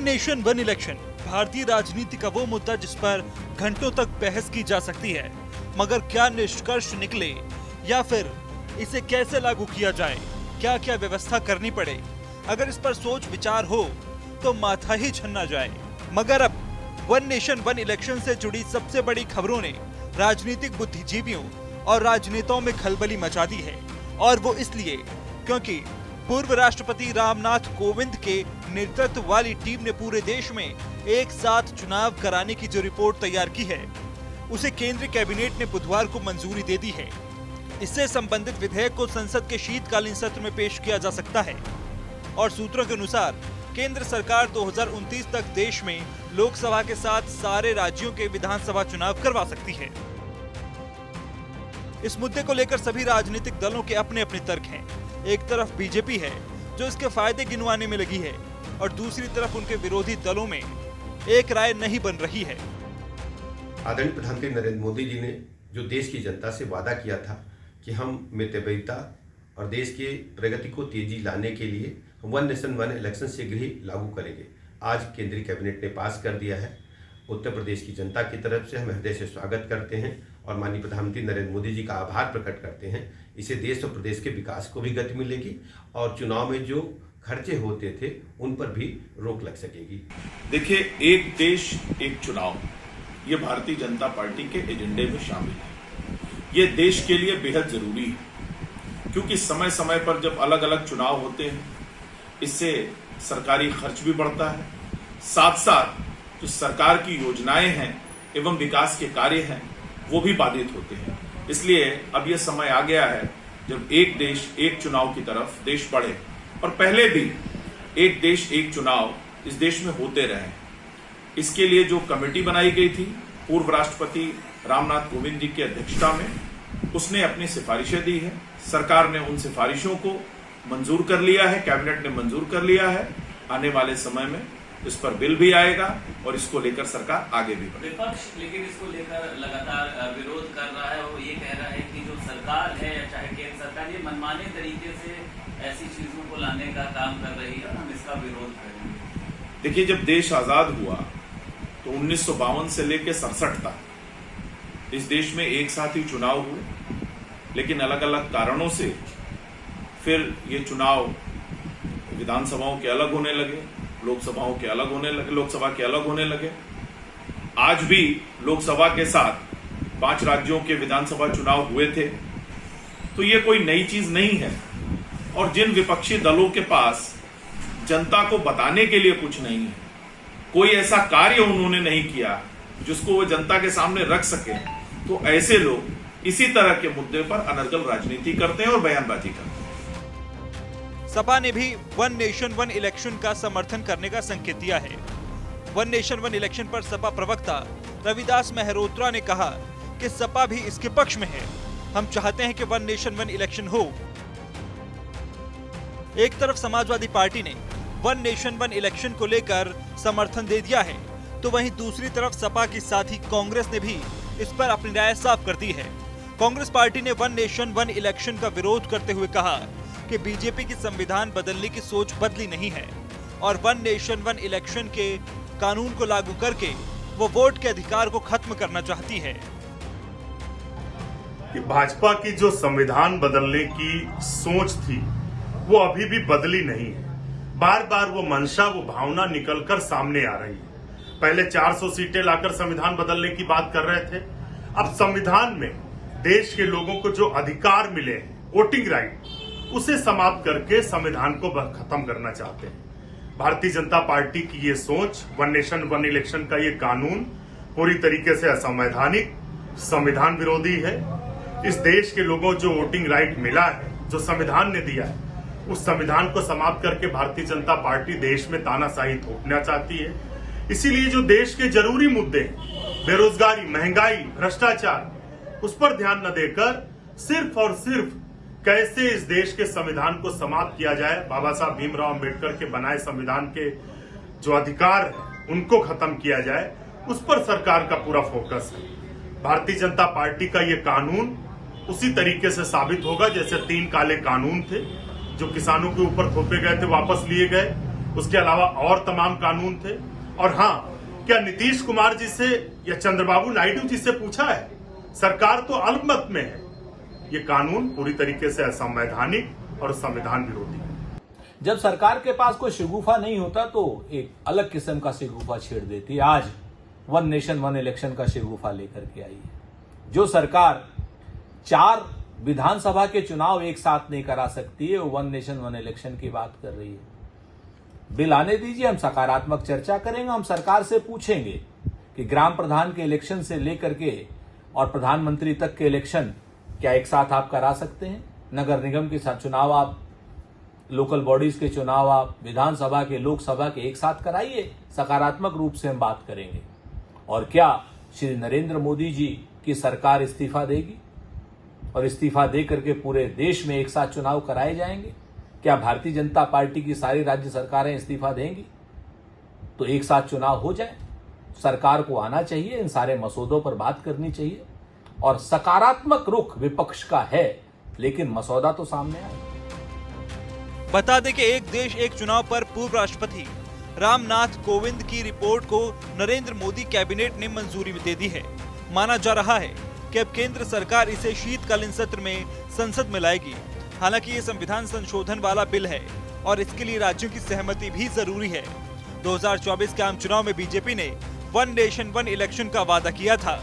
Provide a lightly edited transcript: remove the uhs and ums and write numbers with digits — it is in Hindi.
नेशन वन इलेक्शन भारतीय राजनीति का वो मुद्दा जिस पर घंटों तक बहस की जा सकती है, मगर क्या निष्कर्ष निकले या फिर इसे कैसे लागू किया जाए, क्या क्या व्यवस्था करनी पड़े, अगर इस पर सोच विचार हो तो माथा ही छन्ना जाए। मगर अब वन नेशन वन इलेक्शन से जुड़ी सबसे बड़ी खबरों ने राजनीतिक बुद्धिजीवियों और राजनेताओं में खलबली मचा दी है, और वो इसलिए क्योंकि पूर्व राष्ट्रपति रामनाथ कोविंद के नेतृत्व वाली टीम ने पूरे देश में एक साथ चुनाव कराने की जो रिपोर्ट तैयार की है, उसे केंद्रीय कैबिनेट ने बुधवार को मंजूरी दे दी है। इससे संबंधित विधेयक को संसद के शीतकालीन सत्र में पेश किया जा सकता है और सूत्रों के अनुसार केंद्र सरकार 2029 तक देश में लोकसभा के साथ सारे राज्यों के विधानसभा चुनाव करवा सकती है। इस मुद्दे को लेकर सभी राजनीतिक दलों के अपने अपने तर्क हैं। एक तरफ बीजेपी है जो इसके फायदे गिनवाने में लगी है और दूसरी तरफ उनके विरोधी दलों में एक राय नहीं बन रही है। आदरणीय प्रधानमंत्री नरेंद्र मोदी जी ने जो देश की जनता से वादा किया था कि हम मितव्ययिता और देश की प्रगति को तेजी लाने के लिए वन नेशन वन इलेक्शन शीघ्र ही लागू करेंगे, आज केंद्रीय कैबिनेट ने पास कर दिया है। उत्तर प्रदेश की जनता की तरफ से हम हृदय से स्वागत करते हैं और माननीय प्रधानमंत्री नरेंद्र मोदी जी का आभार प्रकट करते हैं। इससे देश और प्रदेश के विकास को भी गति मिलेगी और चुनाव में जो खर्चे होते थे उन पर भी रोक लग सकेगी। देखिए, एक देश एक चुनाव, ये भारतीय जनता पार्टी के एजेंडे में शामिल है। ये देश के लिए बेहद जरूरी है क्योंकि समय समय पर जब अलग अलग चुनाव होते हैं, इससे सरकारी खर्च भी बढ़ता है, साथ साथ जो सरकार की योजनाएं हैं एवं विकास के कार्य हैं वो भी बाधित होते हैं। इसलिए अब यह समय आ गया है जब एक देश एक चुनाव की तरफ देश बढ़े, और पहले भी एक देश एक चुनाव इस देश में होते रहे। इसके लिए जो कमेटी बनाई गई थी पूर्व राष्ट्रपति रामनाथ कोविंद जी की अध्यक्षता में, उसने अपनी सिफारिशें दी है। सरकार ने उन सिफारिशों को मंजूर कर लिया है, कैबिनेट ने मंजूर कर लिया है। आने वाले समय में इस पर बिल भी आएगा और इसको लेकर सरकार आगे भी बढ़ेगी। विपक्ष लेकिन इसको लेकर लगातार विरोध कर रहा है। वो ये कह रहा है कि जो सरकार है, चाहे केंद्र सरकार, ये मनमाने तरीके से ऐसी चीजों को लाने का काम कर रही है, हम इसका विरोध करेंगे। देखिए, जब देश आजाद हुआ तो 1952 से लेकर 67 तक इस देश में एक साथ ही चुनाव हुए, लेकिन अलग अलग कारणों से फिर ये चुनाव विधानसभाओं के अलग होने लगे, लोकसभाओं के अलग होने लगे, लोकसभा के अलग होने लगे। आज भी लोकसभा के साथ 5 राज्यों के विधानसभा चुनाव हुए थे। तो ये कोई नई चीज नहीं है, और जिन विपक्षी दलों के पास जनता को बताने के लिए कुछ नहीं है, कोई ऐसा कार्य उन्होंने नहीं किया जिसको वो जनता के सामने रख सके, तो ऐसे लोग इसी तरह के मुद्दे पर अनर्गल राजनीति करते हैं और बयानबाजी करते हैं। सपा ने भी वन नेशन वन इलेक्शन का समर्थन करने का संकेत दिया है। वन नेशन वन इलेक्शन पर सपा प्रवक्ता रविदास मेहरोत्रा ने कहा कि सपा भी इसके पक्ष में है। हम चाहते हैं कि वन नेशन वन इलेक्शन हो। एक तरफ समाजवादी पार्टी ने वन नेशन वन इलेक्शन को लेकर समर्थन दे दिया है, तो वहीं दूसरी तरफ सपा की साथी कांग्रेस ने भी इस पर अपनी राय साफ कर दी है। कांग्रेस पार्टी ने वन नेशन वन इलेक्शन का विरोध करते हुए कहा कि बीजेपी की संविधान बदलने की सोच बदली नहीं है और वन नेशन वन इलेक्शन के कानून को लागू करके वो वोट के अधिकार को खत्म करना चाहती है। कि भाजपा की जो संविधान बदलने की सोच थी वो अभी भी बदली नहीं है। बार बार वो मंशा, वो भावना निकलकर सामने आ रही है। पहले 400 सीटें लाकर संविधान बदलने की बात कर रहे थे, अब संविधान में देश के लोगों को जो अधिकार मिले, वोटिंग राइट, उसे समाप्त करके संविधान को खत्म करना चाहते हैं। भारतीय जनता पार्टी की ये सोच, वन नेशन वन इलेक्शन का ये कानून पूरी तरीके से असंवैधानिक, संविधान विरोधी है। इस देश के लोगों को जो वोटिंग राइट मिला है, जो संविधान ने दिया है, उस संविधान को समाप्त करके भारतीय जनता पार्टी देश में तानाशाही थोपना चाहती है। इसीलिए जो देश के जरूरी मुद्दे, बेरोजगारी, महंगाई, भ्रष्टाचार, उस पर ध्यान न देकर सिर्फ और सिर्फ कैसे इस देश के संविधान को समाप्त किया जाए, बाबा साहब भीमराव अंबेडकर के बनाए संविधान के जो अधिकार है उनको खत्म किया जाए, उस पर सरकार का पूरा फोकस है। भारतीय जनता पार्टी का ये कानून उसी तरीके से साबित होगा जैसे 3 काले कानून थे जो किसानों के ऊपर थोपे गए थे, वापस लिए गए। उसके अलावा और तमाम कानून थे। और हाँ, क्या नीतीश कुमार जी से या चंद्रबाबू नायडू जी से पूछा है? सरकार तो अल्पमत में है। ये कानून पूरी तरीके से असंवैधानिक और संविधान विरोधी है। जब सरकार के पास कोई शगुफा नहीं होता तो एक अलग किस्म का शगुफा छेड़ देती है। आज वन नेशन वन इलेक्शन का शगुफा लेकर के आई है। जो सरकार 4 विधानसभा के चुनाव एक साथ नहीं करा सकती है, वो वन नेशन वन इलेक्शन की बात कर रही है। बिल आने दीजिए, हम सकारात्मक चर्चा करेंगे। हम सरकार से पूछेंगे कि ग्राम प्रधान के इलेक्शन से लेकर के और प्रधानमंत्री तक के इलेक्शन क्या एक साथ आप करा सकते हैं? नगर निगम के साथ चुनाव आप, लोकल बॉडीज के चुनाव आप, विधानसभा के, लोकसभा के एक साथ कराइए। सकारात्मक रूप से हम बात करेंगे। और क्या श्री नरेंद्र मोदी जी की सरकार इस्तीफा देगी और इस्तीफा दे करके पूरे देश में एक साथ चुनाव कराए जाएंगे? क्या भारतीय जनता पार्टी की सारी राज्य सरकारें इस्तीफा देंगी तो एक साथ चुनाव हो जाए? सरकार को आना चाहिए, इन सारे मसौदों पर बात करनी चाहिए। और सकारात्मक रुख विपक्ष का है, लेकिन मसौदा तो सामने आए। बता दें कि एक देश एक चुनाव पर पूर्व राष्ट्रपति रामनाथ कोविंद की रिपोर्ट को नरेंद्र मोदी कैबिनेट ने मंजूरी दे दी है। माना जा रहा है कि अब केंद्र सरकार इसे शीतकालीन सत्र में संसद में लाएगी। हालांकि ये संविधान संशोधन वाला बिल है और इसके लिए राज्यों की सहमति भी जरूरी है। 2024 के आम चुनाव में बीजेपी ने वन नेशन वन इलेक्शन का वादा किया था,